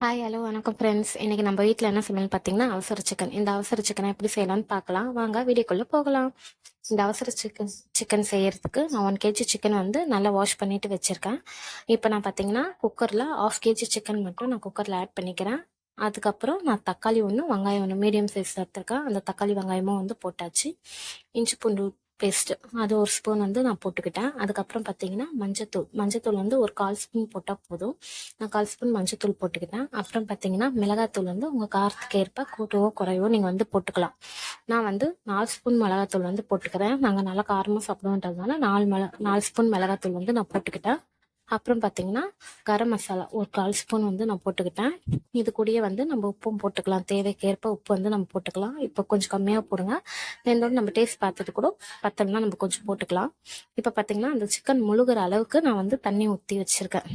Hi hello வணக்கம் friends. இன்னைக்கு நம்ம வீட்டில் என்ன சமையல் பார்த்தீங்கன்னா அவசர சிக்கன். இந்த அவசர சிக்கனை எப்படி செய்யலாம்னு பார்க்கலாம். வாங்க வீடியோக்குள்ளே போகலாம். இந்த அவசர சிக்கன் செய்யறதுக்கு நான் 1 kg சிக்கன் வந்து நல்லா வாஷ் பண்ணிட்டு வச்சிருக்கேன். இப்போ நான் பார்த்தீங்கன்னா குக்கரில் 1/2 kg சிக்கன் மட்டும் நான் குக்கரில் ஆட் பண்ணிக்கிறேன். அதுக்கப்புறம் நான் தக்காளி ஒன்று வெங்காயம் ஒன்று மீடியம் சைஸ் எடுத்துருக்கேன். அந்த தக்காளி வெங்காயமும் வந்து போட்டாச்சு. இஞ்சி பூண்டு பேஸ்ட் அது 1 ஸ்பூன் வந்து நான் போட்டுக்கிட்டேன். அதுக்கப்புறம் பார்த்தீங்கன்னா மஞ்சத்தூள் வந்து ஒரு 1/4 ஸ்பூன் போட்டால் போதும். நான் 1/4 ஸ்பூன் மஞ்சத்தூள் போட்டுக்கிட்டேன். அப்புறம் பார்த்தீங்கன்னா மிளகாத்தூள் வந்து உங்கள் காரத்துக்கு ஏற்ப கூட்டவோ குறையவோ நீங்கள் வந்து போட்டுக்கலாம். நான் வந்து 4 ஸ்பூன் மிளகாத்தூள் வந்து போட்டுக்கிறேன். நாங்கள் நல்லா காரமாக சாப்பிடுவோன்றதுனால 4 ஸ்பூன் மிளகாத்தூள் வந்து நான் போட்டுக்கிட்டேன். அப்புறம் பார்த்தீங்கன்னா கரம் மசாலா ஒரு 1/4 ஸ்பூன் வந்து நான் போட்டுக்கிட்டேன். இது கூடயே வந்து நம்ம உப்பும் போட்டுக்கலாம். தேவைக்கேற்ப உப்பு வந்து நம்ம போட்டுக்கலாம். இப்போ கொஞ்சம் கம்மியாக போடுங்க. இதோட நம்ம டேஸ்ட் பார்த்துட்டு கூட பத்தலைன்னா நம்ம கொஞ்சம் போட்டுக்கலாம். இப்போ பார்த்தீங்கன்னா அந்த சிக்கன் முழுகிற அளவுக்கு நான் வந்து தண்ணி ஊற்றி வச்சிருக்கேன்.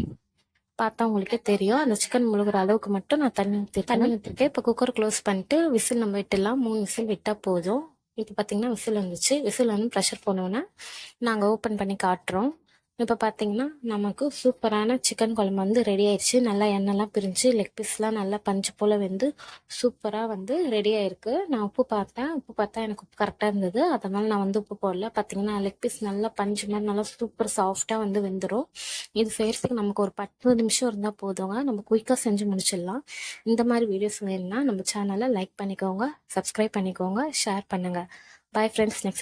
பார்த்தா உங்களுக்கே தெரியும். அந்த சிக்கன் முழுகிற அளவுக்கு மட்டும் நான் தண்ணி ஊற்றிருக்கேன். இப்போ குக்கர் க்ளோஸ் பண்ணிட்டு விசில் நம்ம விட்டுடலாம். 3 விசில் விட்டால் போதும். இப்போ பார்த்தீங்கன்னா விசில் வந்துச்சு. விசில் வந்து ப்ரெஷர் போனோன்னே நாங்கள் ஓப்பன் பண்ணி காட்டுறோம். இப்போ பார்த்தீங்கன்னா நமக்கு சூப்பரான சிக்கன் குழம்பு வந்து ரெடி ஆயிடுச்சு. நல்லா எண்ணெய்லாம் பிரிஞ்சு லெக் பீஸ்லாம் நல்லா பஞ்சு போல் வெந்து சூப்பராக வந்து ரெடி ஆயிருக்கு. நான் உப்பு பார்த்தா எனக்கு உப்பு கரெக்டாக இருந்தது. அதனால நான் வந்து உப்பு போடல. பார்த்தீங்கன்னா லெக் பீஸ் நல்லா பஞ்சு மாதிரி நல்லா சூப்பர் சாஃப்டாக வந்து வெந்துடும். இது செய்யறதுக்கு நமக்கு ஒரு 10 நிமிஷம் இருந்தால் போதுங்க. நம்ம குயிக்காக செஞ்சு முடிச்சிடலாம். இந்த மாதிரி வீடியோஸ் வேணும்னா நம்ம சேனலை லைக் பண்ணிக்கோங்க, சப்ஸ்கிரைப் பண்ணிக்கோங்க, ஷேர் பண்ணுங்கள். Bye friends. நெக்ஸ்ட்